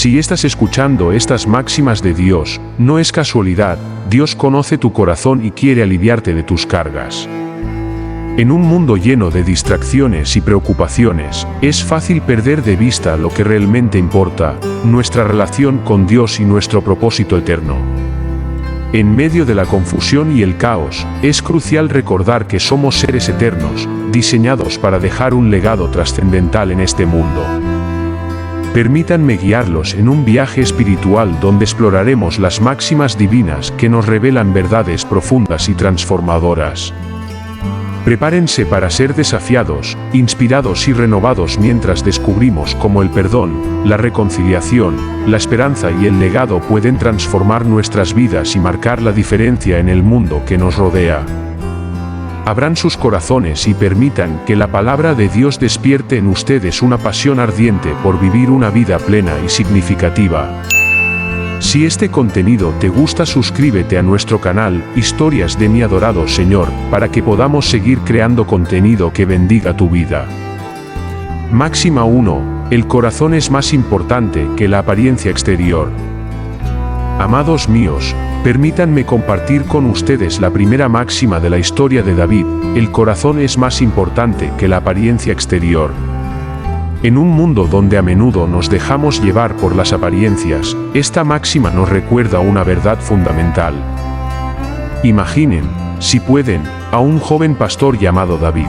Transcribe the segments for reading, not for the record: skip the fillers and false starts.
Si estás escuchando estas máximas de Dios, no es casualidad, Dios conoce tu corazón y quiere aliviarte de tus cargas. En un mundo lleno de distracciones y preocupaciones, es fácil perder de vista lo que realmente importa, nuestra relación con Dios y nuestro propósito eterno. En medio de la confusión y el caos, es crucial recordar que somos seres eternos, diseñados para dejar un legado trascendental en este mundo. Permítanme guiarlos en un viaje espiritual donde exploraremos las máximas divinas que nos revelan verdades profundas y transformadoras. Prepárense para ser desafiados, inspirados y renovados mientras descubrimos cómo el perdón, la reconciliación, la esperanza y el legado pueden transformar nuestras vidas y marcar la diferencia en el mundo que nos rodea. Abran sus corazones y permitan que la palabra de Dios despierte en ustedes una pasión ardiente por vivir una vida plena y significativa. Si este contenido te gusta, suscríbete a nuestro canal, Historias de mi adorado Señor, para que podamos seguir creando contenido que bendiga tu vida. Máxima 1. El corazón es más importante que la apariencia exterior. Amados míos, permítanme compartir con ustedes la primera máxima de la historia de David: el corazón es más importante que la apariencia exterior. En un mundo donde a menudo nos dejamos llevar por las apariencias, esta máxima nos recuerda una verdad fundamental. Imaginen, si pueden, a un joven pastor llamado David.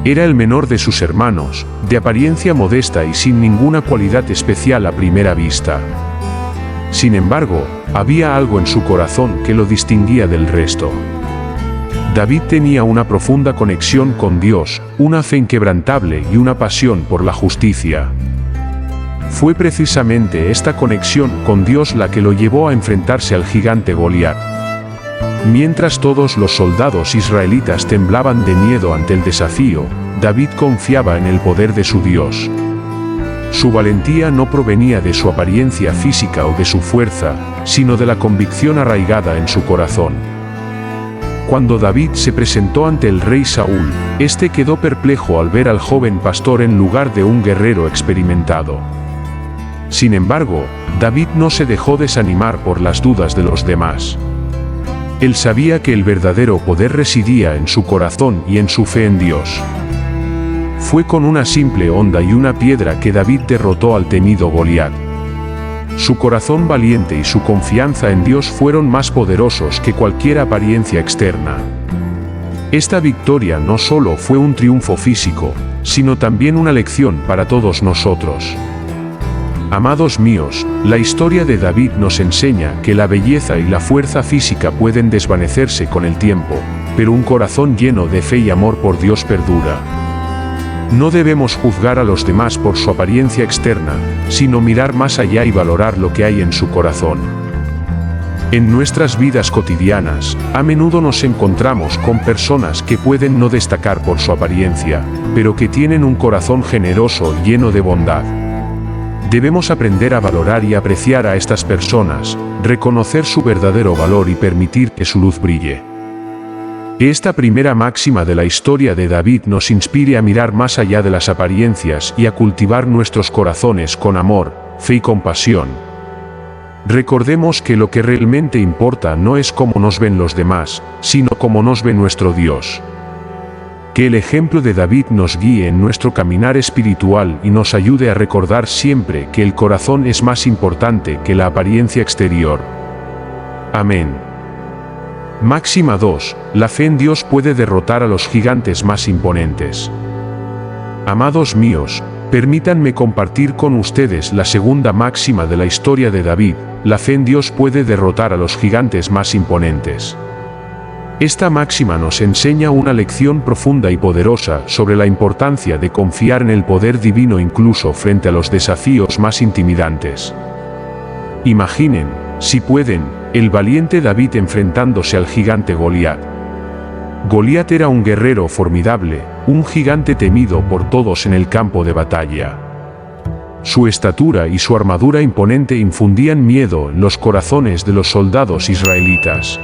Era el menor de sus hermanos, de apariencia modesta y sin ninguna cualidad especial a primera vista. Sin embargo, había algo en su corazón que lo distinguía del resto. David tenía una profunda conexión con Dios, una fe inquebrantable y una pasión por la justicia. Fue precisamente esta conexión con Dios la que lo llevó a enfrentarse al gigante Goliat. Mientras todos los soldados israelitas temblaban de miedo ante el desafío, David confiaba en el poder de su Dios. Su valentía no provenía de su apariencia física o de su fuerza, sino de la convicción arraigada en su corazón. Cuando David se presentó ante el rey Saúl, este quedó perplejo al ver al joven pastor en lugar de un guerrero experimentado. Sin embargo, David no se dejó desanimar por las dudas de los demás. Él sabía que el verdadero poder residía en su corazón y en su fe en Dios. Fue con una simple honda y una piedra que David derrotó al temido Goliat. Su corazón valiente y su confianza en Dios fueron más poderosos que cualquier apariencia externa. Esta victoria no solo fue un triunfo físico, sino también una lección para todos nosotros. Amados míos, la historia de David nos enseña que la belleza y la fuerza física pueden desvanecerse con el tiempo, pero un corazón lleno de fe y amor por Dios perdura. No debemos juzgar a los demás por su apariencia externa, sino mirar más allá y valorar lo que hay en su corazón. En nuestras vidas cotidianas, a menudo nos encontramos con personas que pueden no destacar por su apariencia, pero que tienen un corazón generoso y lleno de bondad. Debemos aprender a valorar y apreciar a estas personas, reconocer su verdadero valor y permitir que su luz brille. Esta primera máxima de la historia de David nos inspire a mirar más allá de las apariencias y a cultivar nuestros corazones con amor, fe y compasión. Recordemos que lo que realmente importa no es cómo nos ven los demás, sino cómo nos ve nuestro Dios. Que el ejemplo de David nos guíe en nuestro caminar espiritual y nos ayude a recordar siempre que el corazón es más importante que la apariencia exterior. Amén. Máxima 2. La fe en Dios puede derrotar a los gigantes más imponentes. Amados míos, permítanme compartir con ustedes la segunda máxima de la historia de David: la fe en Dios puede derrotar a los gigantes más imponentes. Esta máxima nos enseña una lección profunda y poderosa sobre la importancia de confiar en el poder divino incluso frente a los desafíos más intimidantes. Imaginen, si pueden, el valiente David enfrentándose al gigante Goliat. Goliat era un guerrero formidable, un gigante temido por todos en el campo de batalla. Su estatura y su armadura imponente infundían miedo en los corazones de los soldados israelitas.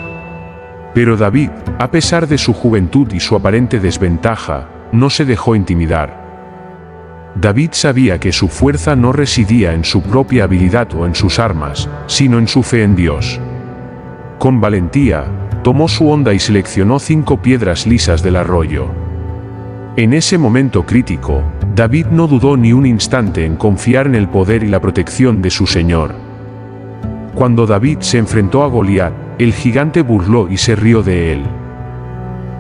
Pero David, a pesar de su juventud y su aparente desventaja, no se dejó intimidar. David sabía que su fuerza no residía en su propia habilidad o en sus armas, sino en su fe en Dios. Con valentía, tomó su honda y seleccionó 5 piedras lisas del arroyo. En ese momento crítico, David no dudó ni un instante en confiar en el poder y la protección de su Señor. Cuando David se enfrentó a Goliat, el gigante burló y se rió de él.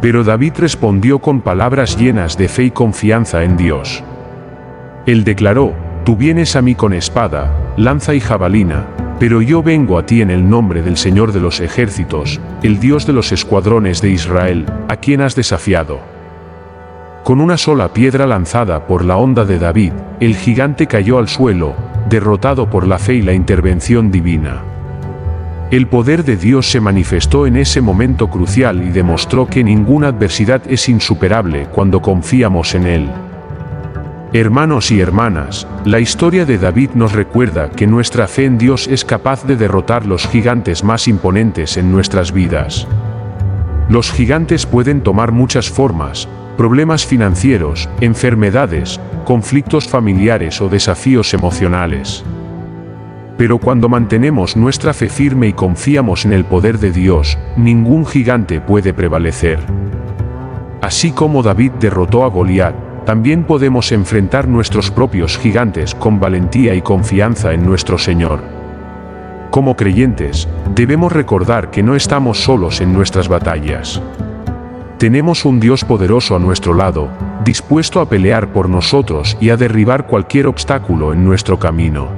Pero David respondió con palabras llenas de fe y confianza en Dios. Él declaró: «Tú vienes a mí con espada, lanza y jabalina, pero yo vengo a ti en el nombre del Señor de los ejércitos, el Dios de los escuadrones de Israel, a quien has desafiado». Con una sola piedra lanzada por la honda de David, el gigante cayó al suelo, derrotado por la fe y la intervención divina. El poder de Dios se manifestó en ese momento crucial y demostró que ninguna adversidad es insuperable cuando confiamos en Él. Hermanos y hermanas, la historia de David nos recuerda que nuestra fe en Dios es capaz de derrotar los gigantes más imponentes en nuestras vidas. Los gigantes pueden tomar muchas formas: problemas financieros, enfermedades, conflictos familiares o desafíos emocionales. Pero cuando mantenemos nuestra fe firme y confiamos en el poder de Dios, ningún gigante puede prevalecer. Así como David derrotó a Goliat, también podemos enfrentar nuestros propios gigantes con valentía y confianza en nuestro Señor. Como creyentes, debemos recordar que no estamos solos en nuestras batallas. Tenemos un Dios poderoso a nuestro lado, dispuesto a pelear por nosotros y a derribar cualquier obstáculo en nuestro camino.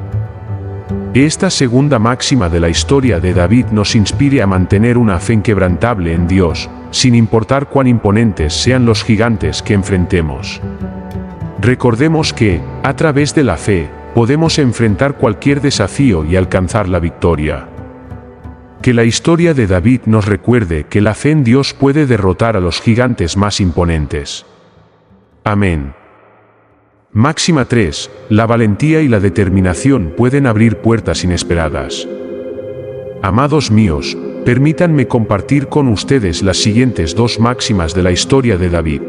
Esta segunda máxima de la historia de David nos inspire a mantener una fe inquebrantable en Dios, sin importar cuán imponentes sean los gigantes que enfrentemos. Recordemos que, a través de la fe, podemos enfrentar cualquier desafío y alcanzar la victoria. Que la historia de David nos recuerde que la fe en Dios puede derrotar a los gigantes más imponentes. Amén. Máxima 3. La valentía y la determinación pueden abrir puertas inesperadas. Amados míos, permítanme compartir con ustedes las siguientes 2 máximas de la historia de David.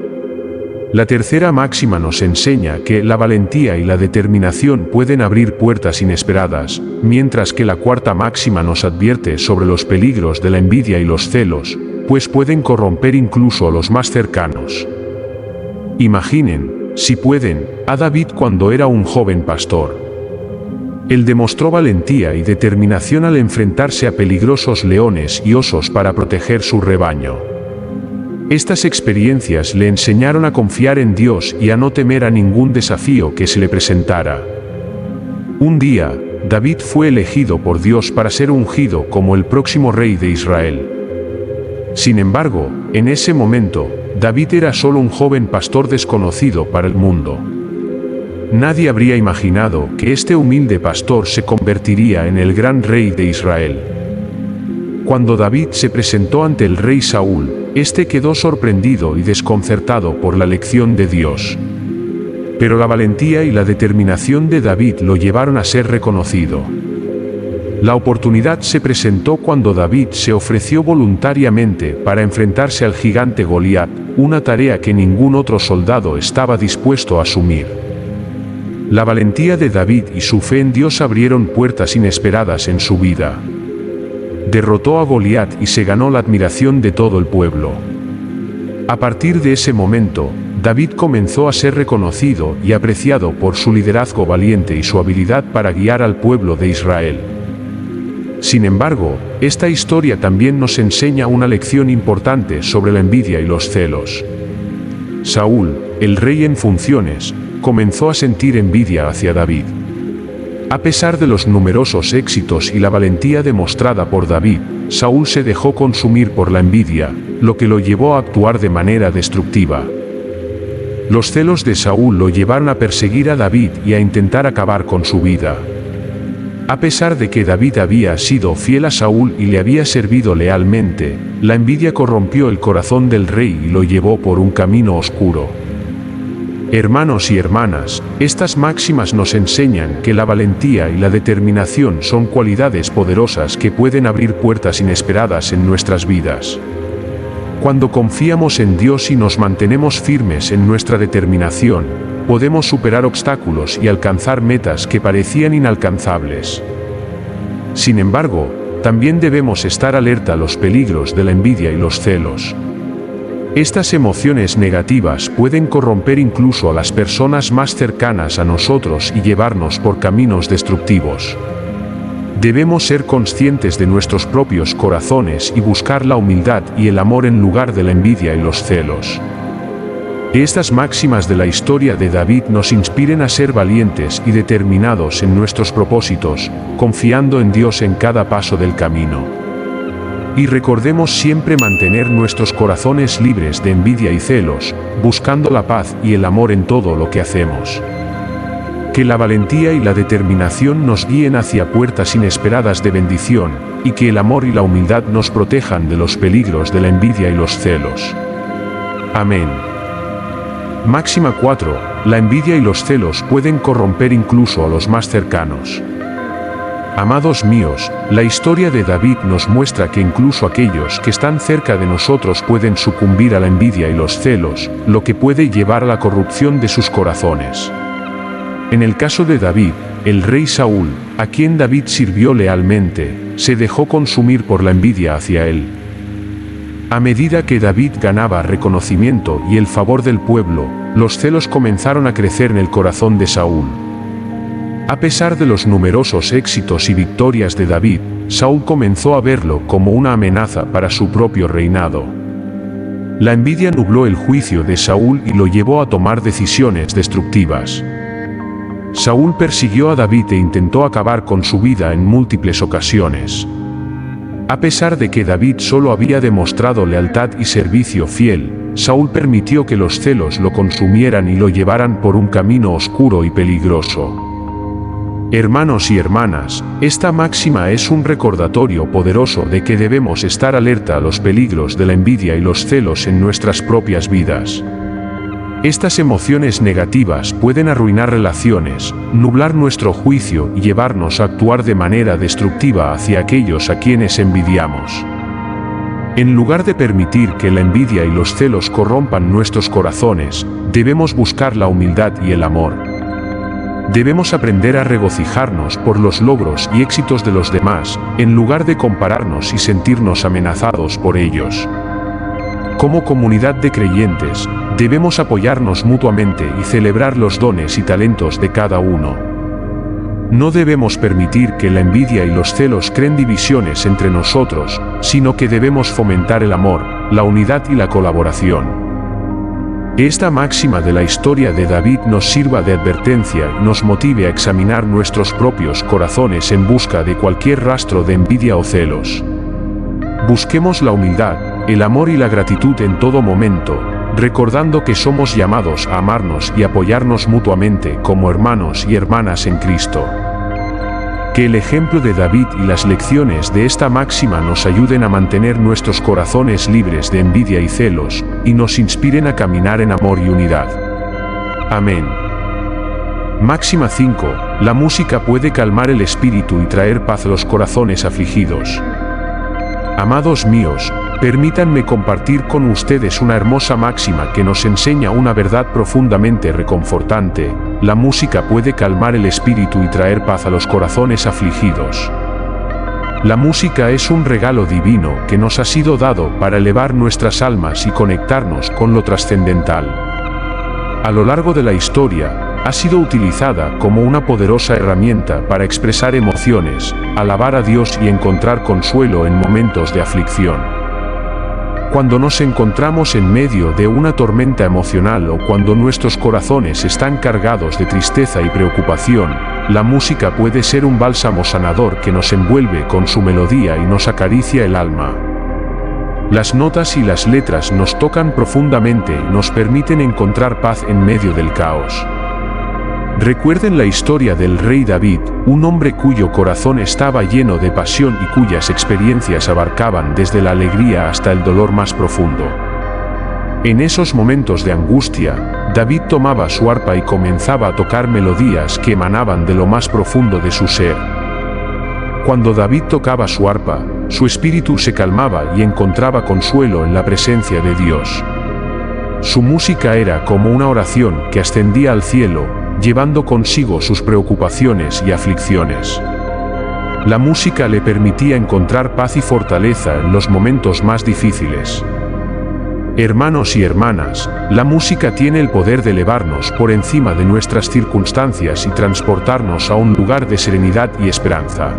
La tercera máxima nos enseña que la valentía y la determinación pueden abrir puertas inesperadas, mientras que la cuarta máxima nos advierte sobre los peligros de la envidia y los celos, pues pueden corromper incluso a los más cercanos. Imaginen, si pueden, a David cuando era un joven pastor. Él demostró valentía y determinación al enfrentarse a peligrosos leones y osos para proteger su rebaño. Estas experiencias le enseñaron a confiar en Dios y a no temer a ningún desafío que se le presentara. Un día, David fue elegido por Dios para ser ungido como el próximo rey de Israel. Sin embargo, en ese momento, David era solo un joven pastor desconocido para el mundo. Nadie habría imaginado que este humilde pastor se convertiría en el gran rey de Israel. Cuando David se presentó ante el rey Saúl, este quedó sorprendido y desconcertado por la elección de Dios. Pero la valentía y la determinación de David lo llevaron a ser reconocido. La oportunidad se presentó cuando David se ofreció voluntariamente para enfrentarse al gigante Goliat, una tarea que ningún otro soldado estaba dispuesto a asumir. La valentía de David y su fe en Dios abrieron puertas inesperadas en su vida. Derrotó a Goliat y se ganó la admiración de todo el pueblo. A partir de ese momento, David comenzó a ser reconocido y apreciado por su liderazgo valiente y su habilidad para guiar al pueblo de Israel. Sin embargo, esta historia también nos enseña una lección importante sobre la envidia y los celos. Saúl, el rey en funciones, comenzó a sentir envidia hacia David. A pesar de los numerosos éxitos y la valentía demostrada por David, Saúl se dejó consumir por la envidia, lo que lo llevó a actuar de manera destructiva. Los celos de Saúl lo llevaron a perseguir a David y a intentar acabar con su vida. A pesar de que David había sido fiel a Saúl y le había servido lealmente, la envidia corrompió el corazón del rey y lo llevó por un camino oscuro. Hermanos y hermanas, estas máximas nos enseñan que la valentía y la determinación son cualidades poderosas que pueden abrir puertas inesperadas en nuestras vidas. Cuando confiamos en Dios y nos mantenemos firmes en nuestra determinación, podemos superar obstáculos y alcanzar metas que parecían inalcanzables. Sin embargo, también debemos estar alerta a los peligros de la envidia y los celos. Estas emociones negativas pueden corromper incluso a las personas más cercanas a nosotros y llevarnos por caminos destructivos. Debemos ser conscientes de nuestros propios corazones y buscar la humildad y el amor en lugar de la envidia y los celos. Que estas máximas de la historia de David nos inspiren a ser valientes y determinados en nuestros propósitos, confiando en Dios en cada paso del camino. Y recordemos siempre mantener nuestros corazones libres de envidia y celos, buscando la paz y el amor en todo lo que hacemos. Que la valentía y la determinación nos guíen hacia puertas inesperadas de bendición, y que el amor y la humildad nos protejan de los peligros de la envidia y los celos. Amén. Máxima 4. La envidia y los celos pueden corromper incluso a los más cercanos. Amados míos, la historia de David nos muestra que incluso aquellos que están cerca de nosotros pueden sucumbir a la envidia y los celos, lo que puede llevar a la corrupción de sus corazones. En el caso de David, el rey Saúl, a quien David sirvió lealmente, se dejó consumir por la envidia hacia él. A medida que David ganaba reconocimiento y el favor del pueblo, los celos comenzaron a crecer en el corazón de Saúl. A pesar de los numerosos éxitos y victorias de David, Saúl comenzó a verlo como una amenaza para su propio reinado. La envidia nubló el juicio de Saúl y lo llevó a tomar decisiones destructivas. Saúl persiguió a David e intentó acabar con su vida en múltiples ocasiones. A pesar de que David solo había demostrado lealtad y servicio fiel, Saúl permitió que los celos lo consumieran y lo llevaran por un camino oscuro y peligroso. Hermanos y hermanas, esta máxima es un recordatorio poderoso de que debemos estar alerta a los peligros de la envidia y los celos en nuestras propias vidas. Estas emociones negativas pueden arruinar relaciones, nublar nuestro juicio y llevarnos a actuar de manera destructiva hacia aquellos a quienes envidiamos. En lugar de permitir que la envidia y los celos corrompan nuestros corazones, debemos buscar la humildad y el amor. Debemos aprender a regocijarnos por los logros y éxitos de los demás, en lugar de compararnos y sentirnos amenazados por ellos. Como comunidad de creyentes, debemos apoyarnos mutuamente y celebrar los dones y talentos de cada uno. No debemos permitir que la envidia y los celos creen divisiones entre nosotros, sino que debemos fomentar el amor, la unidad y la colaboración. Que esta máxima de la historia de David nos sirva de advertencia y nos motive a examinar nuestros propios corazones en busca de cualquier rastro de envidia o celos. Busquemos la humildad, el amor y la gratitud en todo momento, recordando que somos llamados a amarnos y apoyarnos mutuamente como hermanos y hermanas en Cristo. Que el ejemplo de David y las lecciones de esta máxima nos ayuden a mantener nuestros corazones libres de envidia y celos, y nos inspiren a caminar en amor y unidad. Amén. Máxima 5. La música puede calmar el espíritu y traer paz a los corazones afligidos. Amados míos, permítanme compartir con ustedes una hermosa máxima que nos enseña una verdad profundamente reconfortante. La música puede calmar el espíritu y traer paz a los corazones afligidos. La música es un regalo divino que nos ha sido dado para elevar nuestras almas y conectarnos con lo trascendental. A lo largo de la historia, ha sido utilizada como una poderosa herramienta para expresar emociones, alabar a Dios y encontrar consuelo en momentos de aflicción. Cuando nos encontramos en medio de una tormenta emocional o cuando nuestros corazones están cargados de tristeza y preocupación, la música puede ser un bálsamo sanador que nos envuelve con su melodía y nos acaricia el alma. Las notas y las letras nos tocan profundamente y nos permiten encontrar paz en medio del caos. Recuerden la historia del rey David, un hombre cuyo corazón estaba lleno de pasión y cuyas experiencias abarcaban desde la alegría hasta el dolor más profundo. En esos momentos de angustia, David tomaba su arpa y comenzaba a tocar melodías que emanaban de lo más profundo de su ser. Cuando David tocaba su arpa, su espíritu se calmaba y encontraba consuelo en la presencia de Dios. Su música era como una oración que ascendía al cielo, llevando consigo sus preocupaciones y aflicciones. La música le permitía encontrar paz y fortaleza en los momentos más difíciles. Hermanos y hermanas, la música tiene el poder de elevarnos por encima de nuestras circunstancias y transportarnos a un lugar de serenidad y esperanza.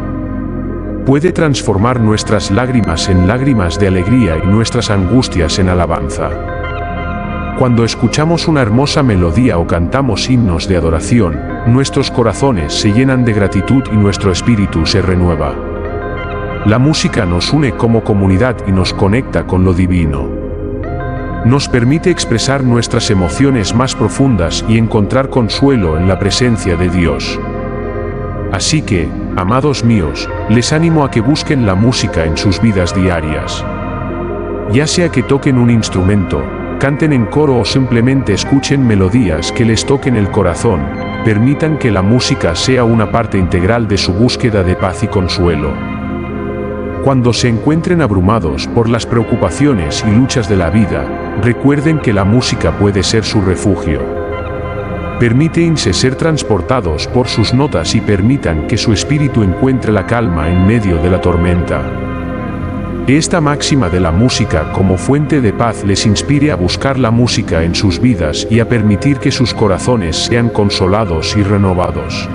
Puede transformar nuestras lágrimas en lágrimas de alegría y nuestras angustias en alabanza. Cuando escuchamos una hermosa melodía o cantamos himnos de adoración, nuestros corazones se llenan de gratitud y nuestro espíritu se renueva. La música nos une como comunidad y nos conecta con lo divino. Nos permite expresar nuestras emociones más profundas y encontrar consuelo en la presencia de Dios. Así que, amados míos, les animo a que busquen la música en sus vidas diarias. Ya sea que toquen un instrumento, canten en coro o simplemente escuchen melodías que les toquen el corazón, permitan que la música sea una parte integral de su búsqueda de paz y consuelo. Cuando se encuentren abrumados por las preocupaciones y luchas de la vida, recuerden que la música puede ser su refugio. Permítense ser transportados por sus notas y permitan que su espíritu encuentre la calma en medio de la tormenta. Esta máxima de la música como fuente de paz les inspire a buscar la música en sus vidas y a permitir que sus corazones sean consolados y renovados.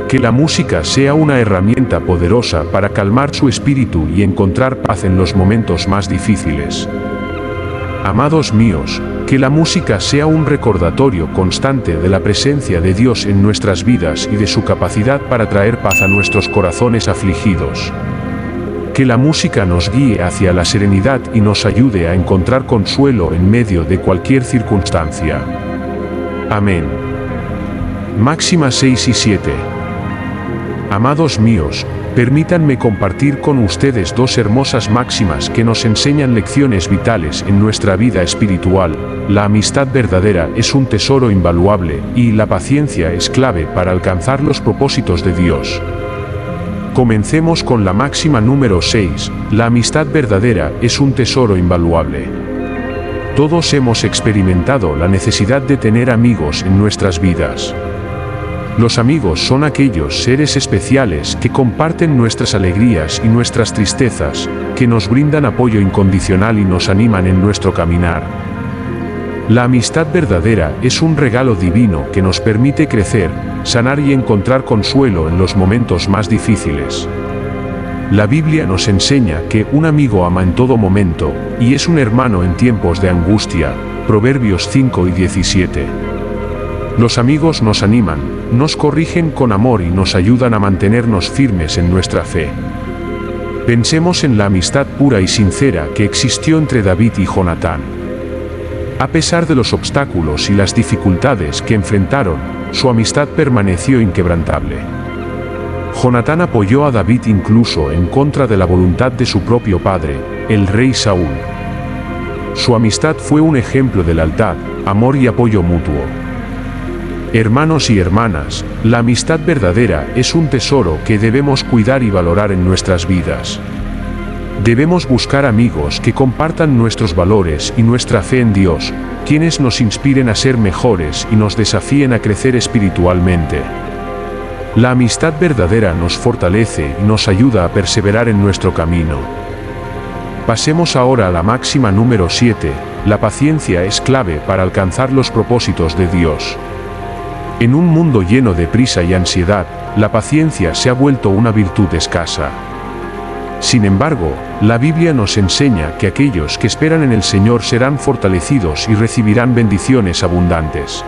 Que la música sea una herramienta poderosa para calmar su espíritu y encontrar paz en los momentos más difíciles. Amados míos, que la música sea un recordatorio constante de la presencia de Dios en nuestras vidas y de su capacidad para traer paz a nuestros corazones afligidos. Que la música nos guíe hacia la serenidad y nos ayude a encontrar consuelo en medio de cualquier circunstancia. Amén. Máximas 6 y 7. Amados míos, permítanme compartir con ustedes dos hermosas máximas que nos enseñan lecciones vitales en nuestra vida espiritual. La amistad verdadera es un tesoro invaluable y la paciencia es clave para alcanzar los propósitos de Dios. Comencemos con la máxima número 6. La amistad verdadera es un tesoro invaluable. Todos hemos experimentado la necesidad de tener amigos en nuestras vidas. Los amigos son aquellos seres especiales que comparten nuestras alegrías y nuestras tristezas, que nos brindan apoyo incondicional y nos animan en nuestro caminar. La amistad verdadera es un regalo divino que nos permite crecer, sanar y encontrar consuelo en los momentos más difíciles. La Biblia nos enseña que un amigo ama en todo momento, y es un hermano en tiempos de angustia. Proverbios 5 y 17. Los amigos nos animan, nos corrigen con amor y nos ayudan a mantenernos firmes en nuestra fe. Pensemos en la amistad pura y sincera que existió entre David y Jonatán. A pesar de los obstáculos y las dificultades que enfrentaron, su amistad permaneció inquebrantable. Jonatán apoyó a David incluso en contra de la voluntad de su propio padre, el rey Saúl. Su amistad fue un ejemplo de lealtad, amor y apoyo mutuo. Hermanos y hermanas, la amistad verdadera es un tesoro que debemos cuidar y valorar en nuestras vidas. Debemos buscar amigos que compartan nuestros valores y nuestra fe en Dios, quienes nos inspiren a ser mejores y nos desafíen a crecer espiritualmente. La amistad verdadera nos fortalece y nos ayuda a perseverar en nuestro camino. Pasemos ahora a la máxima número 7. La paciencia es clave para alcanzar los propósitos de Dios. En un mundo lleno de prisa y ansiedad, la paciencia se ha vuelto una virtud escasa. Sin embargo, la Biblia nos enseña que aquellos que esperan en el Señor serán fortalecidos y recibirán bendiciones abundantes.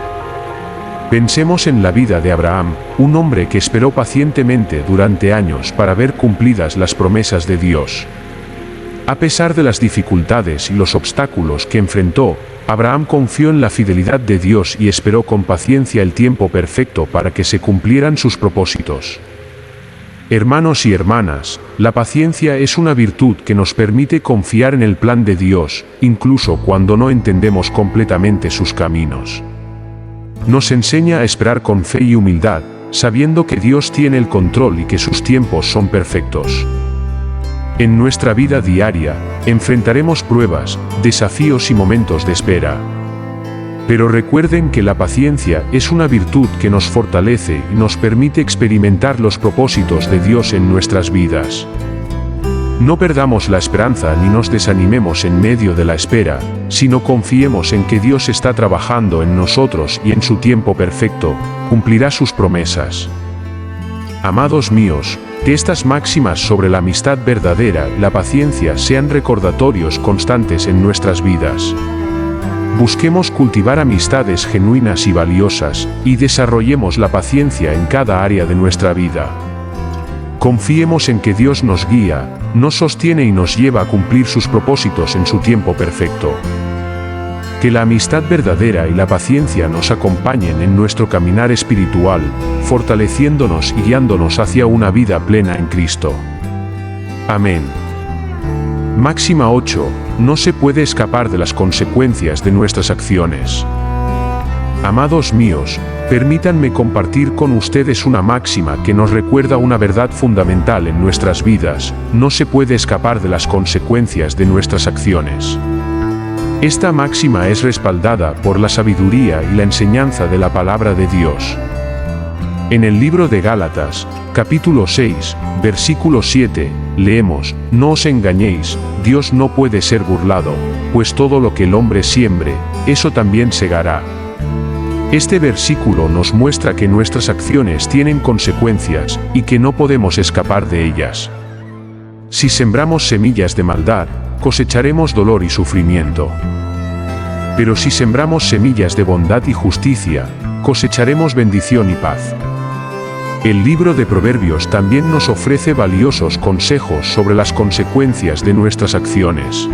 Pensemos en la vida de Abraham, un hombre que esperó pacientemente durante años para ver cumplidas las promesas de Dios. A pesar de las dificultades y los obstáculos que enfrentó, Abraham confió en la fidelidad de Dios y esperó con paciencia el tiempo perfecto para que se cumplieran sus propósitos. Hermanos y hermanas, la paciencia es una virtud que nos permite confiar en el plan de Dios, incluso cuando no entendemos completamente sus caminos. Nos enseña a esperar con fe y humildad, sabiendo que Dios tiene el control y que sus tiempos son perfectos. En nuestra vida diaria, enfrentaremos pruebas, desafíos y momentos de espera. Pero recuerden que la paciencia es una virtud que nos fortalece y nos permite experimentar los propósitos de Dios en nuestras vidas. No perdamos la esperanza ni nos desanimemos en medio de la espera, sino confiemos en que Dios está trabajando en nosotros y en su tiempo perfecto, cumplirá sus promesas. Amados míos, que estas máximas sobre la amistad verdadera y la paciencia sean recordatorios constantes en nuestras vidas. Busquemos cultivar amistades genuinas y valiosas, y desarrollemos la paciencia en cada área de nuestra vida. Confiemos en que Dios nos guía, nos sostiene y nos lleva a cumplir sus propósitos en su tiempo perfecto. Que la amistad verdadera y la paciencia nos acompañen en nuestro caminar espiritual, fortaleciéndonos y guiándonos hacia una vida plena en Cristo. Amén. Máxima 8. No se puede escapar de las consecuencias de nuestras acciones. Amados míos, permítanme compartir con ustedes una máxima que nos recuerda una verdad fundamental en nuestras vidas: no se puede escapar de las consecuencias de nuestras acciones. Esta máxima es respaldada por la sabiduría y la enseñanza de la palabra de Dios. En el libro de Gálatas, capítulo 6, versículo 7, leemos: no os engañéis, Dios no puede ser burlado, pues todo lo que el hombre siembre, eso también segará. Este versículo nos muestra que nuestras acciones tienen consecuencias, y que no podemos escapar de ellas. Si sembramos semillas de maldad, cosecharemos dolor y sufrimiento. Pero si sembramos semillas de bondad y justicia, cosecharemos bendición y paz. El libro de Proverbios también nos ofrece valiosos consejos sobre las consecuencias de nuestras acciones.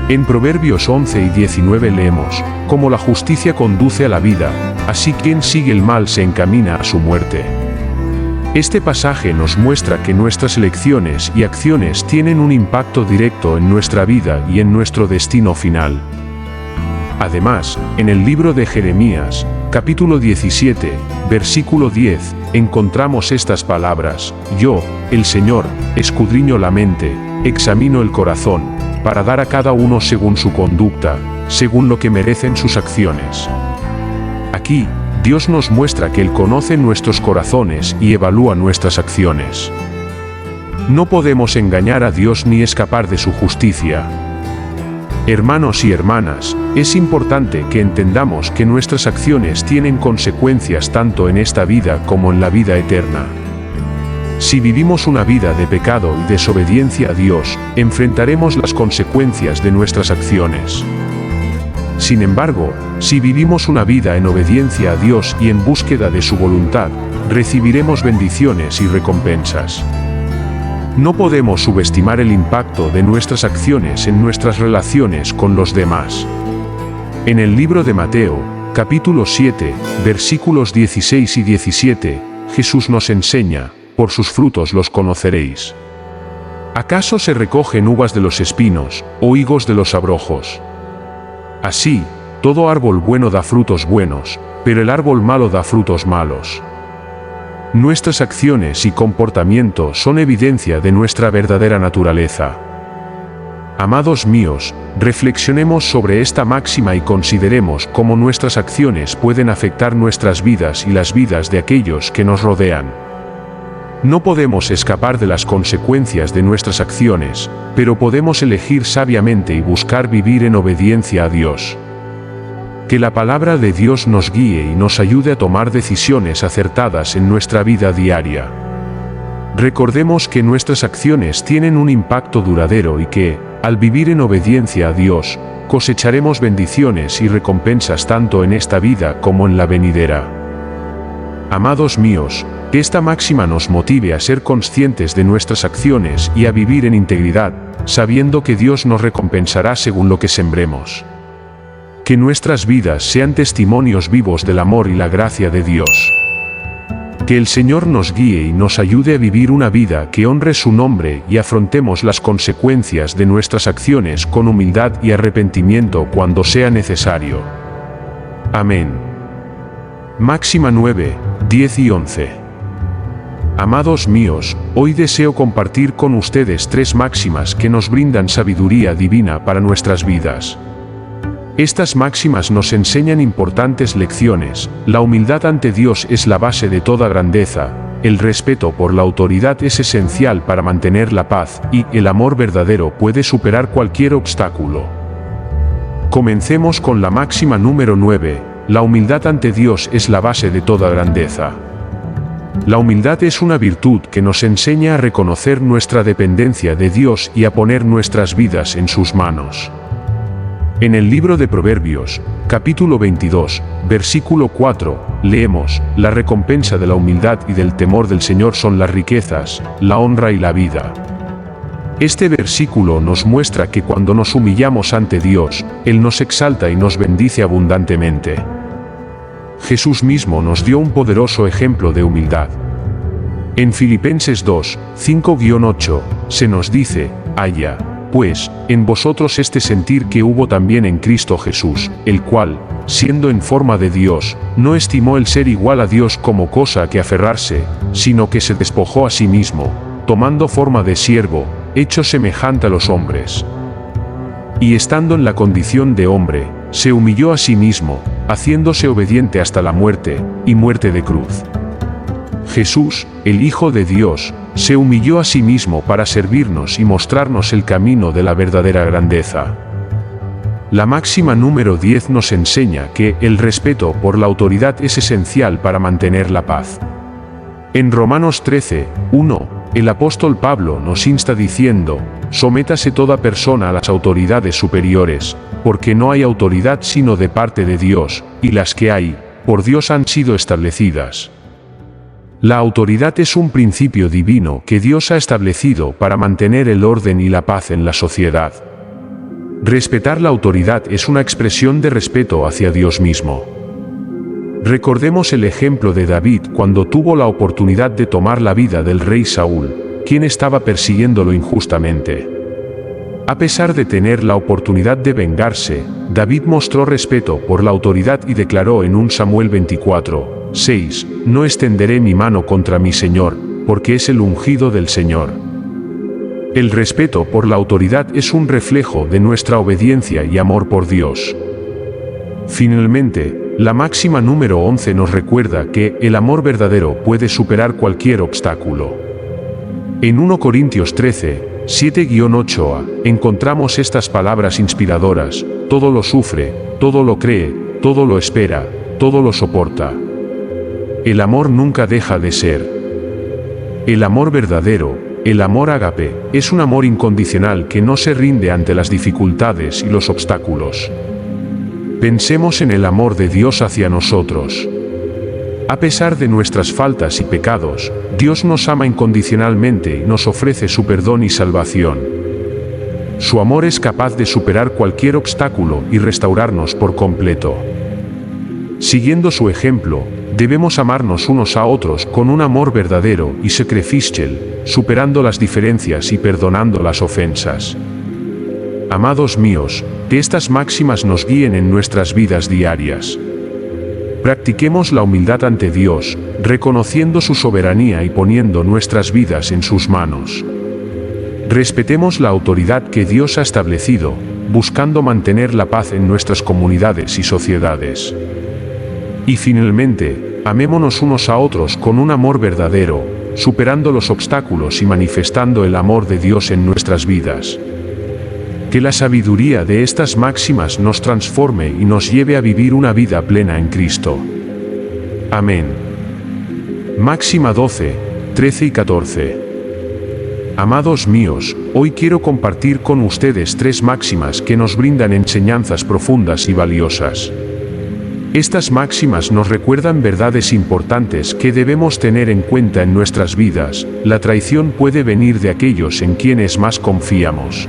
En Proverbios 11 y 19 leemos: como la justicia conduce a la vida, así quien sigue el mal se encamina a su muerte. Este pasaje nos muestra que nuestras elecciones y acciones tienen un impacto directo en nuestra vida y en nuestro destino final. Además, en el libro de Jeremías, capítulo 17, versículo 10, encontramos estas palabras: yo, el Señor, escudriño la mente, examino el corazón, para dar a cada uno según su conducta, según lo que merecen sus acciones. Aquí, Dios nos muestra que Él conoce nuestros corazones y evalúa nuestras acciones. No podemos engañar a Dios ni escapar de su justicia. Hermanos y hermanas, es importante que entendamos que nuestras acciones tienen consecuencias tanto en esta vida como en la vida eterna. Si vivimos una vida de pecado y desobediencia a Dios, enfrentaremos las consecuencias de nuestras acciones. Sin embargo, si vivimos una vida en obediencia a Dios y en búsqueda de su voluntad, recibiremos bendiciones y recompensas. No podemos subestimar el impacto de nuestras acciones en nuestras relaciones con los demás. En el libro de Mateo, capítulo 7, versículos 16 y 17, Jesús nos enseña: por sus frutos los conoceréis. ¿Acaso se recogen uvas de los espinos, o higos de los abrojos? Así, todo árbol bueno da frutos buenos, pero el árbol malo da frutos malos. Nuestras acciones y comportamiento son evidencia de nuestra verdadera naturaleza. Amados míos, reflexionemos sobre esta máxima y consideremos cómo nuestras acciones pueden afectar nuestras vidas y las vidas de aquellos que nos rodean. No podemos escapar de las consecuencias de nuestras acciones, pero podemos elegir sabiamente y buscar vivir en obediencia a Dios. Que la palabra de Dios nos guíe y nos ayude a tomar decisiones acertadas en nuestra vida diaria. Recordemos que nuestras acciones tienen un impacto duradero y que, al vivir en obediencia a Dios, cosecharemos bendiciones y recompensas tanto en esta vida como en la venidera. Amados míos, que esta máxima nos motive a ser conscientes de nuestras acciones y a vivir en integridad, sabiendo que Dios nos recompensará según lo que sembremos. Que nuestras vidas sean testimonios vivos del amor y la gracia de Dios. Que el Señor nos guíe y nos ayude a vivir una vida que honre su nombre y afrontemos las consecuencias de nuestras acciones con humildad y arrepentimiento cuando sea necesario. Amén. Máxima 9, 10 y 11. Amados míos, hoy deseo compartir con ustedes 3 máximas que nos brindan sabiduría divina para nuestras vidas. Estas máximas nos enseñan importantes lecciones. La humildad ante Dios es la base de toda grandeza, el respeto por la autoridad es esencial para mantener la paz, y el amor verdadero puede superar cualquier obstáculo. Comencemos con la máxima número 9. La humildad ante Dios es la base de toda grandeza. La humildad es una virtud que nos enseña a reconocer nuestra dependencia de Dios y a poner nuestras vidas en sus manos. En el libro de Proverbios, capítulo 22, versículo 4, leemos: la recompensa de la humildad y del temor del Señor son las riquezas, la honra y la vida. Este versículo nos muestra que cuando nos humillamos ante Dios, Él nos exalta y nos bendice abundantemente. Jesús mismo nos dio un poderoso ejemplo de humildad. En Filipenses 2, 5-8, se nos dice: haya, pues, en vosotros este sentir que hubo también en Cristo Jesús, el cual, siendo en forma de Dios, no estimó el ser igual a Dios como cosa a que aferrarse, sino que se despojó a sí mismo, tomando forma de siervo, hecho semejante a los hombres. Y estando en la condición de hombre, se humilló a sí mismo, haciéndose obediente hasta la muerte, y muerte de cruz. Jesús, el Hijo de Dios, se humilló a sí mismo para servirnos y mostrarnos el camino de la verdadera grandeza. La máxima número 10 nos enseña que el respeto por la autoridad es esencial para mantener la paz. En Romanos 13, 1, el apóstol Pablo nos insta diciendo: sométase toda persona a las autoridades superiores, porque no hay autoridad sino de parte de Dios, y las que hay, por Dios han sido establecidas. La autoridad es un principio divino que Dios ha establecido para mantener el orden y la paz en la sociedad. Respetar la autoridad es una expresión de respeto hacia Dios mismo. Recordemos el ejemplo de David cuando tuvo la oportunidad de tomar la vida del rey Saúl, quien estaba persiguiéndolo injustamente. A pesar de tener la oportunidad de vengarse, David mostró respeto por la autoridad y declaró en 1 Samuel 24, 6, no extenderé mi mano contra mi Señor, porque es el ungido del Señor. El respeto por la autoridad es un reflejo de nuestra obediencia y amor por Dios. Finalmente, la máxima número 11 nos recuerda que el amor verdadero puede superar cualquier obstáculo. En 1 Corintios 13, 7-8a, encontramos estas palabras inspiradoras: todo lo sufre, todo lo cree, todo lo espera, todo lo soporta. El amor nunca deja de ser. El amor verdadero, el amor ágape, es un amor incondicional que no se rinde ante las dificultades y los obstáculos. Pensemos en el amor de Dios hacia nosotros. A pesar de nuestras faltas y pecados, Dios nos ama incondicionalmente y nos ofrece su perdón y salvación. Su amor es capaz de superar cualquier obstáculo y restaurarnos por completo. Siguiendo su ejemplo, debemos amarnos unos a otros con un amor verdadero y sacrificial, superando las diferencias y perdonando las ofensas. Amados míos, que estas máximas nos guíen en nuestras vidas diarias. Practiquemos la humildad ante Dios, reconociendo su soberanía y poniendo nuestras vidas en sus manos. Respetemos la autoridad que Dios ha establecido, buscando mantener la paz en nuestras comunidades y sociedades. Y finalmente, amémonos unos a otros con un amor verdadero, superando los obstáculos y manifestando el amor de Dios en nuestras vidas. Que la sabiduría de estas máximas nos transforme y nos lleve a vivir una vida plena en Cristo. Amén. Máxima 12, 13 y 14. Amados míos, hoy quiero compartir con ustedes 3 máximas que nos brindan enseñanzas profundas y valiosas. Estas máximas nos recuerdan verdades importantes que debemos tener en cuenta en nuestras vidas. La traición puede venir de aquellos en quienes más confiamos.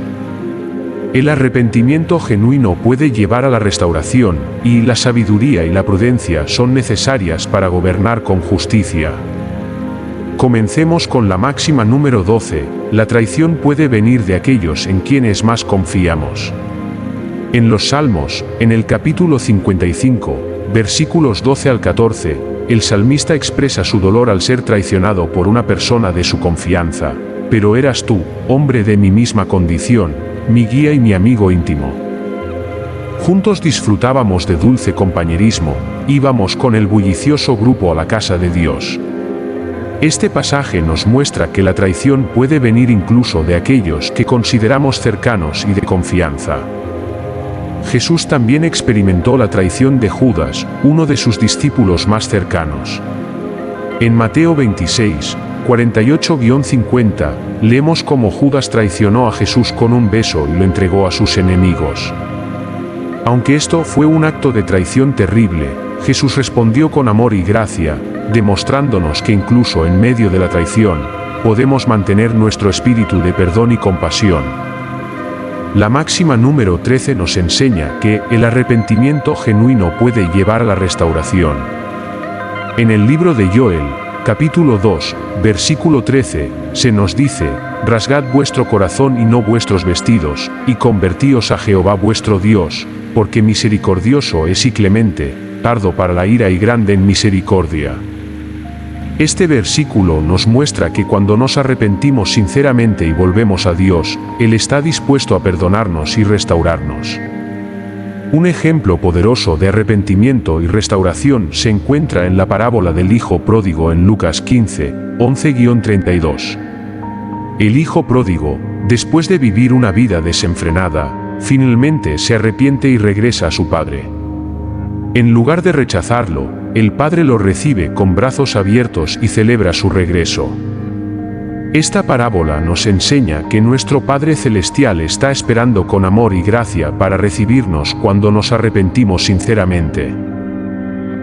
El arrepentimiento genuino puede llevar a la restauración, y la sabiduría y la prudencia son necesarias para gobernar con justicia. Comencemos con la máxima número 12, la traición puede venir de aquellos en quienes más confiamos. En los Salmos, en el capítulo 55, versículos 12 al 14, el salmista expresa su dolor al ser traicionado por una persona de su confianza. Pero eras tú, hombre de mi misma condición, mi guía y mi amigo íntimo. Juntos disfrutábamos de dulce compañerismo, íbamos con el bullicioso grupo a la casa de Dios. Este pasaje nos muestra que la traición puede venir incluso de aquellos que consideramos cercanos y de confianza. Jesús también experimentó la traición de Judas, uno de sus discípulos más cercanos. En Mateo 26, 48-50, leemos cómo Judas traicionó a Jesús con un beso y lo entregó a sus enemigos. Aunque esto fue un acto de traición terrible, Jesús respondió con amor y gracia, demostrándonos que incluso en medio de la traición, podemos mantener nuestro espíritu de perdón y compasión. La máxima número 13 nos enseña que el arrepentimiento genuino puede llevar a la restauración. En el libro de Joel, capítulo 2, versículo 13, se nos dice: «Rasgad vuestro corazón y no vuestros vestidos, y convertíos a Jehová vuestro Dios, porque misericordioso es y clemente, tardo para la ira y grande en misericordia». Este versículo nos muestra que cuando nos arrepentimos sinceramente y volvemos a Dios, Él está dispuesto a perdonarnos y restaurarnos. Un ejemplo poderoso de arrepentimiento y restauración se encuentra en la parábola del Hijo Pródigo en Lucas 15, 11-32. El Hijo Pródigo, después de vivir una vida desenfrenada, finalmente se arrepiente y regresa a su padre. En lugar de rechazarlo, el padre lo recibe con brazos abiertos y celebra su regreso. Esta parábola nos enseña que nuestro Padre Celestial está esperando con amor y gracia para recibirnos cuando nos arrepentimos sinceramente.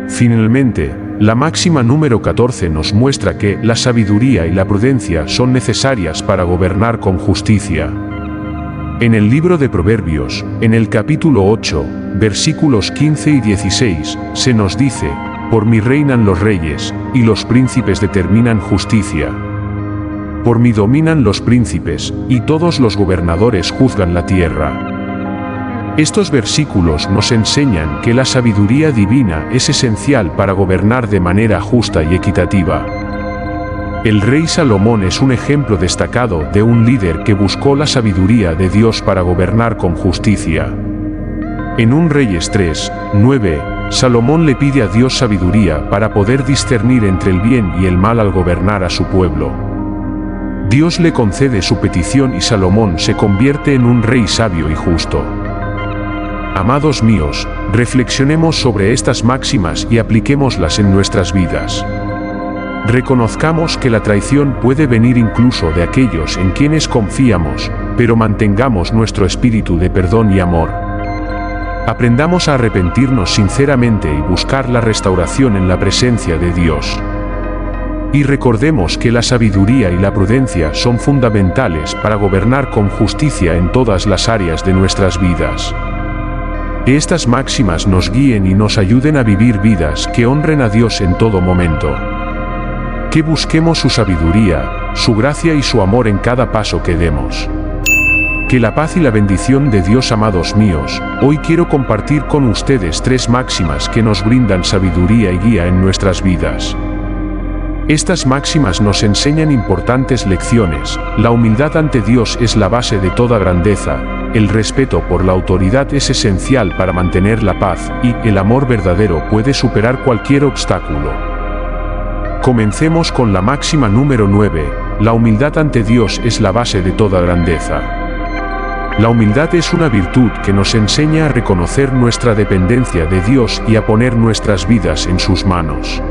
Finalmente, la máxima número 14 nos muestra que la sabiduría y la prudencia son necesarias para gobernar con justicia. En el libro de Proverbios, en el capítulo 8, versículos 15 y 16, se nos dice: «Por mí reinan los reyes, y los príncipes determinan justicia. Por mí dominan los príncipes, y todos los gobernadores juzgan la tierra». Estos versículos nos enseñan que la sabiduría divina es esencial para gobernar de manera justa y equitativa. El rey Salomón es un ejemplo destacado de un líder que buscó la sabiduría de Dios para gobernar con justicia. En 1 Reyes 3, 9, Salomón le pide a Dios sabiduría para poder discernir entre el bien y el mal al gobernar a su pueblo. Dios le concede su petición y Salomón se convierte en un rey sabio y justo. Amados míos, reflexionemos sobre estas máximas y apliquémoslas en nuestras vidas. Reconozcamos que la traición puede venir incluso de aquellos en quienes confiamos, pero mantengamos nuestro espíritu de perdón y amor. Aprendamos a arrepentirnos sinceramente y buscar la restauración en la presencia de Dios. Y recordemos que la sabiduría y la prudencia son fundamentales para gobernar con justicia en todas las áreas de nuestras vidas. Que estas máximas nos guíen y nos ayuden a vivir vidas que honren a Dios en todo momento. Que busquemos su sabiduría, su gracia y su amor en cada paso que demos. Que la paz y la bendición de Dios, amados míos, hoy quiero compartir con ustedes 3 máximas que nos brindan sabiduría y guía en nuestras vidas. Estas máximas nos enseñan importantes lecciones. La humildad ante Dios es la base de toda grandeza, el respeto por la autoridad es esencial para mantener la paz, y el amor verdadero puede superar cualquier obstáculo. Comencemos con la máxima número 9, la humildad ante Dios es la base de toda grandeza. La humildad es una virtud que nos enseña a reconocer nuestra dependencia de Dios y a poner nuestras vidas en sus manos.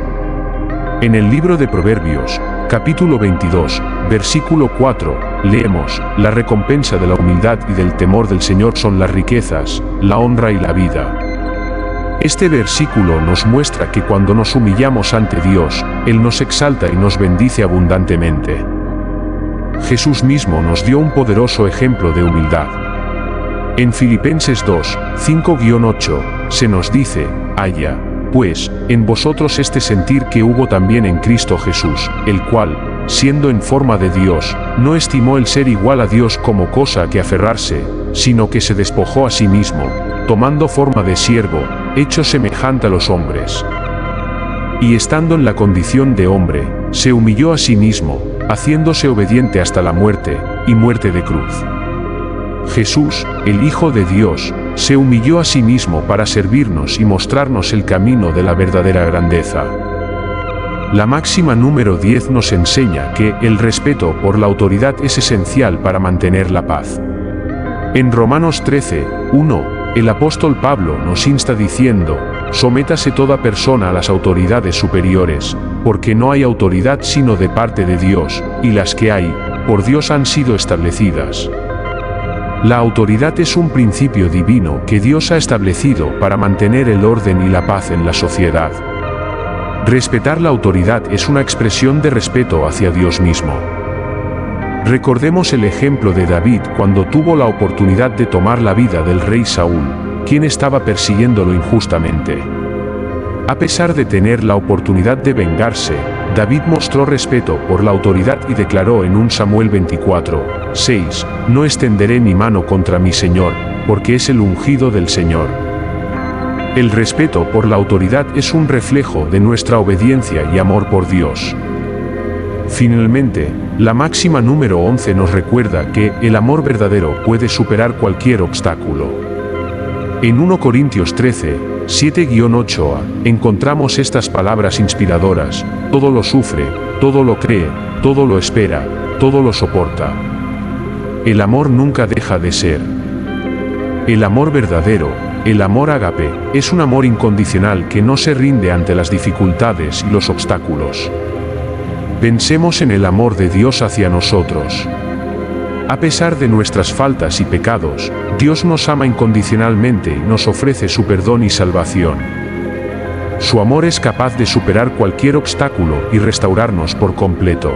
En el libro de Proverbios, capítulo 22, versículo 4, leemos: «La recompensa de la humildad y del temor del Señor son las riquezas, la honra y la vida». Este versículo nos muestra que cuando nos humillamos ante Dios, Él nos exalta y nos bendice abundantemente. Jesús mismo nos dio un poderoso ejemplo de humildad. En Filipenses 2, 5-8, se nos dice: «Haya, pues, en vosotros este sentir que hubo también en Cristo Jesús, el cual, siendo en forma de Dios, no estimó el ser igual a Dios como cosa a que aferrarse, sino que se despojó a sí mismo, tomando forma de siervo, hecho semejante a los hombres. Y estando en la condición de hombre, se humilló a sí mismo, haciéndose obediente hasta la muerte, y muerte de cruz. Jesús, el Hijo de Dios, se humilló a sí mismo para servirnos y mostrarnos el camino de la verdadera grandeza. La máxima número 10 nos enseña que el respeto por la autoridad es esencial para mantener la paz. En Romanos 13:1, el apóstol Pablo nos insta diciendo: sométase toda persona a las autoridades superiores, porque no hay autoridad sino de parte de Dios, y las que hay, por Dios han sido establecidas. La autoridad es un principio divino que Dios ha establecido para mantener el orden y la paz en la sociedad. Respetar la autoridad es una expresión de respeto hacia Dios mismo. Recordemos el ejemplo de David cuando tuvo la oportunidad de tomar la vida del rey Saúl, quien estaba persiguiéndolo injustamente. A pesar de tener la oportunidad de vengarse, David mostró respeto por la autoridad y declaró en 1 Samuel 24:6, no extenderé mi mano contra mi Señor, porque es el ungido del Señor. El respeto por la autoridad es un reflejo de nuestra obediencia y amor por Dios. Finalmente, la máxima número 11 nos recuerda que el amor verdadero puede superar cualquier obstáculo. En 1 Corintios 13:7-8a, encontramos estas palabras inspiradoras: todo lo sufre, todo lo cree, todo lo espera, todo lo soporta. El amor nunca deja de ser. El amor verdadero, el amor ágape, es un amor incondicional que no se rinde ante las dificultades y los obstáculos. Pensemos en el amor de Dios hacia nosotros. A pesar de nuestras faltas y pecados, Dios nos ama incondicionalmente y nos ofrece su perdón y salvación. Su amor es capaz de superar cualquier obstáculo y restaurarnos por completo.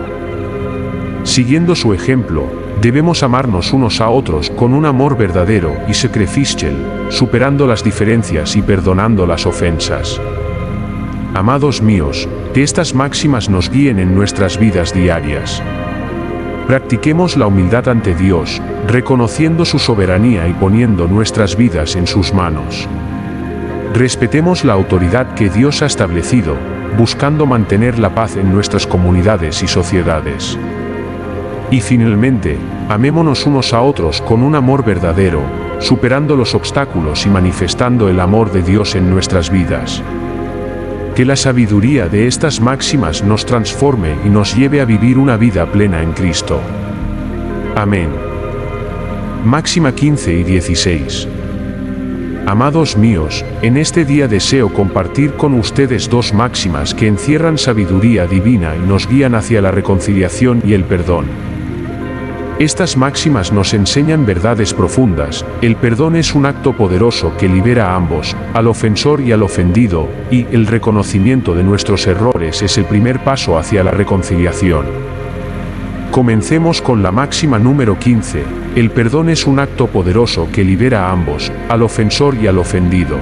Siguiendo su ejemplo, debemos amarnos unos a otros con un amor verdadero y sacrificial, superando las diferencias y perdonando las ofensas. Amados míos, que estas máximas nos guíen en nuestras vidas diarias. Practiquemos la humildad ante Dios, reconociendo su soberanía y poniendo nuestras vidas en sus manos. Respetemos la autoridad que Dios ha establecido, buscando mantener la paz en nuestras comunidades y sociedades. Y finalmente, amémonos unos a otros con un amor verdadero, superando los obstáculos y manifestando el amor de Dios en nuestras vidas. Que la sabiduría de estas máximas nos transforme y nos lleve a vivir una vida plena en Cristo. Amén. Máxima 15 y 16. Amados míos, en este día deseo compartir con ustedes dos máximas que encierran sabiduría divina y nos guían hacia la reconciliación y el perdón. Estas máximas nos enseñan verdades profundas. El perdón es un acto poderoso que libera a ambos, al ofensor y al ofendido, y el reconocimiento de nuestros errores es el primer paso hacia la reconciliación. Comencemos con la máxima número 15. El perdón es un acto poderoso que libera a ambos, al ofensor y al ofendido.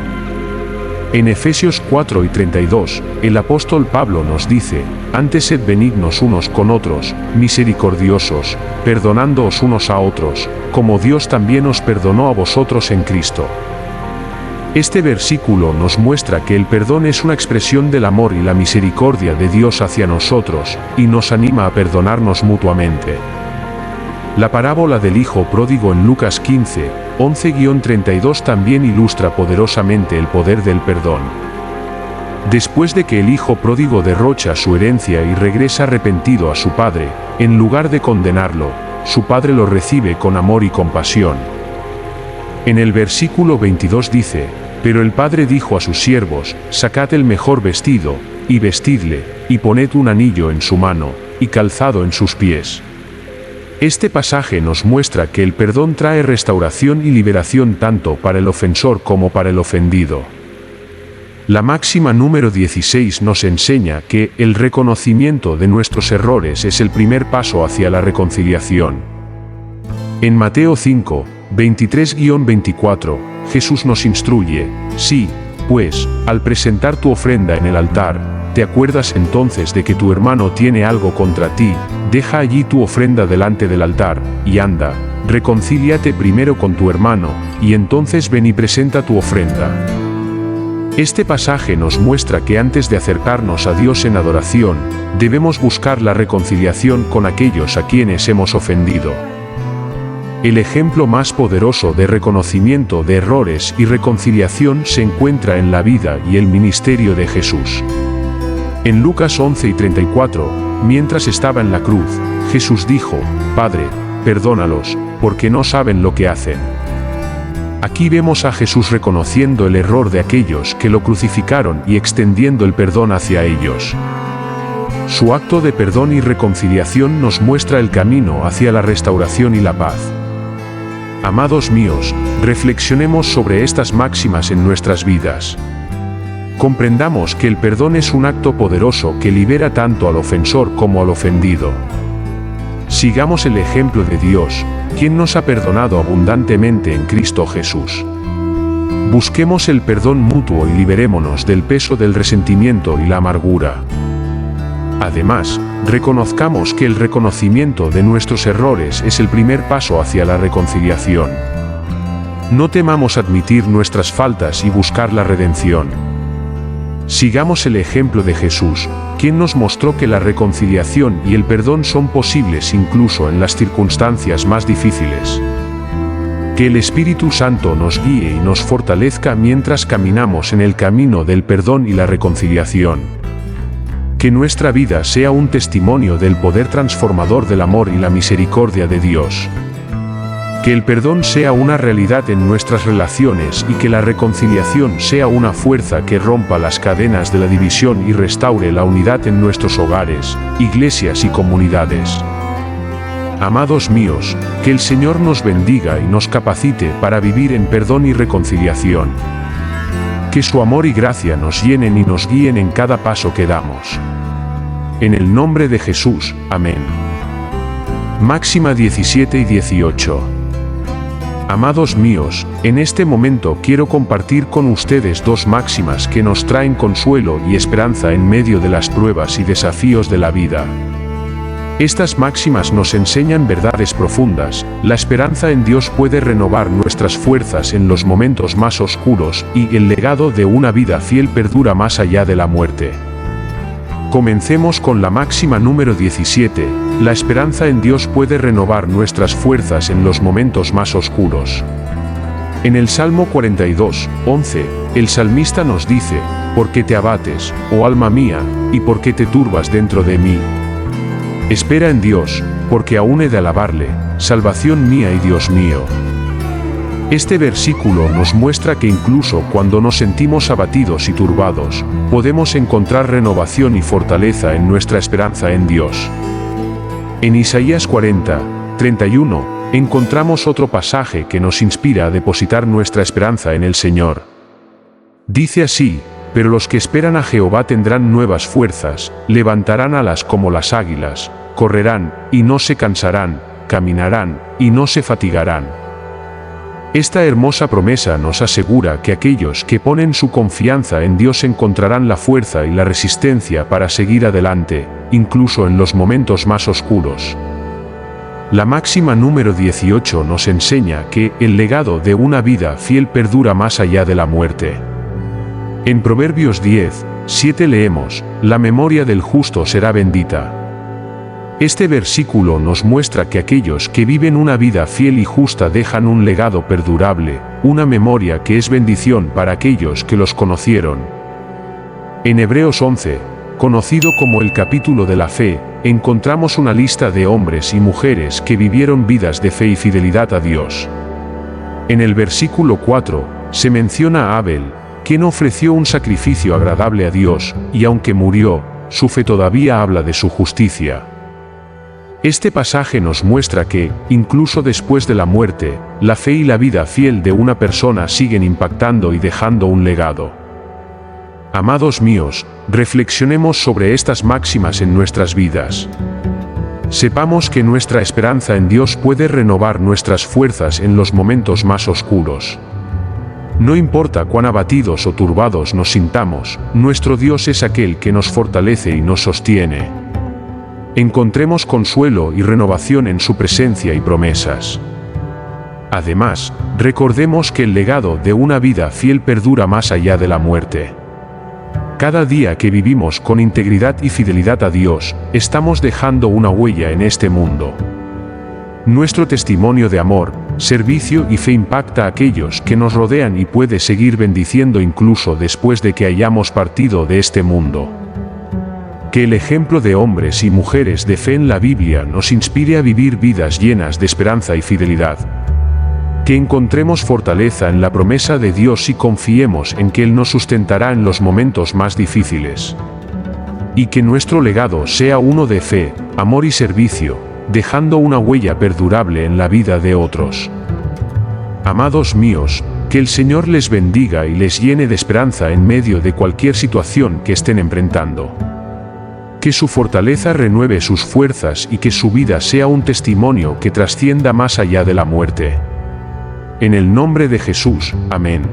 En Efesios 4:32, el apóstol Pablo nos dice: antes sed benignos unos con otros, misericordiosos, perdonándoos unos a otros, como Dios también os perdonó a vosotros en Cristo. Este versículo nos muestra que el perdón es una expresión del amor y la misericordia de Dios hacia nosotros, y nos anima a perdonarnos mutuamente. La parábola del Hijo Pródigo en Lucas 15:11-32 también ilustra poderosamente el poder del perdón. Después de que el Hijo Pródigo derrocha su herencia y regresa arrepentido a su padre, en lugar de condenarlo, su padre lo recibe con amor y compasión. En el versículo 22 dice: pero el padre dijo a sus siervos: sacad el mejor vestido, y vestidle, y poned un anillo en su mano, y calzado en sus pies. Este pasaje nos muestra que el perdón trae restauración y liberación tanto para el ofensor como para el ofendido. La máxima número 16 nos enseña que el reconocimiento de nuestros errores es el primer paso hacia la reconciliación. En Mateo 5:23-24, Jesús nos instruye: sí, pues, al presentar tu ofrenda en el altar, ¿te acuerdas entonces de que tu hermano tiene algo contra ti? Deja allí tu ofrenda delante del altar, y anda, reconcíliate primero con tu hermano, y entonces ven y presenta tu ofrenda. Este pasaje nos muestra que antes de acercarnos a Dios en adoración, debemos buscar la reconciliación con aquellos a quienes hemos ofendido. El ejemplo más poderoso de reconocimiento de errores y reconciliación se encuentra en la vida y el ministerio de Jesús. En Lucas 11:34, mientras estaba en la cruz, Jesús dijo: Padre, perdónalos, porque no saben lo que hacen. Aquí vemos a Jesús reconociendo el error de aquellos que lo crucificaron y extendiendo el perdón hacia ellos. Su acto de perdón y reconciliación nos muestra el camino hacia la restauración y la paz. Amados míos, reflexionemos sobre estas máximas en nuestras vidas. Comprendamos que el perdón es un acto poderoso que libera tanto al ofensor como al ofendido. Sigamos el ejemplo de Dios, quien nos ha perdonado abundantemente en Cristo Jesús. Busquemos el perdón mutuo y liberémonos del peso del resentimiento y la amargura. Además, reconozcamos que el reconocimiento de nuestros errores es el primer paso hacia la reconciliación. No temamos admitir nuestras faltas y buscar la redención. Sigamos el ejemplo de Jesús, quien nos mostró que la reconciliación y el perdón son posibles incluso en las circunstancias más difíciles. Que el Espíritu Santo nos guíe y nos fortalezca mientras caminamos en el camino del perdón y la reconciliación. Que nuestra vida sea un testimonio del poder transformador del amor y la misericordia de Dios. Que el perdón sea una realidad en nuestras relaciones y que la reconciliación sea una fuerza que rompa las cadenas de la división y restaure la unidad en nuestros hogares, iglesias y comunidades. Amados míos, que el Señor nos bendiga y nos capacite para vivir en perdón y reconciliación. Que su amor y gracia nos llenen y nos guíen en cada paso que damos. En el nombre de Jesús, amén. Máxima 17 y 18. Amados míos, en este momento quiero compartir con ustedes dos máximas que nos traen consuelo y esperanza en medio de las pruebas y desafíos de la vida. Estas máximas nos enseñan verdades profundas. La esperanza en Dios puede renovar nuestras fuerzas en los momentos más oscuros y el legado de una vida fiel perdura más allá de la muerte. Comencemos con la máxima número 17. La esperanza en Dios puede renovar nuestras fuerzas en los momentos más oscuros. En el Salmo 42:11, el salmista nos dice: ¿Por qué te abates, oh alma mía, y por qué te turbas dentro de mí? Espera en Dios, porque aún he de alabarle, salvación mía y Dios mío. Este versículo nos muestra que incluso cuando nos sentimos abatidos y turbados, podemos encontrar renovación y fortaleza en nuestra esperanza en Dios. En Isaías 40:31, encontramos otro pasaje que nos inspira a depositar nuestra esperanza en el Señor. Dice así: pero los que esperan a Jehová tendrán nuevas fuerzas, levantarán alas como las águilas, correrán, y no se cansarán, caminarán, y no se fatigarán. Esta hermosa promesa nos asegura que aquellos que ponen su confianza en Dios encontrarán la fuerza y la resistencia para seguir adelante, incluso en los momentos más oscuros. La máxima número 18 nos enseña que el legado de una vida fiel perdura más allá de la muerte. En Proverbios 10:7 leemos: la memoria del justo será bendita. Este versículo nos muestra que aquellos que viven una vida fiel y justa dejan un legado perdurable, una memoria que es bendición para aquellos que los conocieron. En Hebreos 11, conocido como el capítulo de la fe, encontramos una lista de hombres y mujeres que vivieron vidas de fe y fidelidad a Dios. En el versículo 4, se menciona a Abel, quien ofreció un sacrificio agradable a Dios, y aunque murió, su fe todavía habla de su justicia. Este pasaje nos muestra que, incluso después de la muerte, la fe y la vida fiel de una persona siguen impactando y dejando un legado. Amados míos, reflexionemos sobre estas máximas en nuestras vidas. Sepamos que nuestra esperanza en Dios puede renovar nuestras fuerzas en los momentos más oscuros. No importa cuán abatidos o turbados nos sintamos, nuestro Dios es aquel que nos fortalece y nos sostiene. Encontremos consuelo y renovación en su presencia y promesas. Además, recordemos que el legado de una vida fiel perdura más allá de la muerte. Cada día que vivimos con integridad y fidelidad a Dios, estamos dejando una huella en este mundo. Nuestro testimonio de amor, servicio y fe impacta a aquellos que nos rodean y puede seguir bendiciendo incluso después de que hayamos partido de este mundo. Que el ejemplo de hombres y mujeres de fe en la Biblia nos inspire a vivir vidas llenas de esperanza y fidelidad. Que encontremos fortaleza en la promesa de Dios y confiemos en que Él nos sustentará en los momentos más difíciles. Y que nuestro legado sea uno de fe, amor y servicio, dejando una huella perdurable en la vida de otros. Amados míos, que el Señor les bendiga y les llene de esperanza en medio de cualquier situación que estén enfrentando. Que su fortaleza renueve sus fuerzas y que su vida sea un testimonio que trascienda más allá de la muerte. En el nombre de Jesús, amén.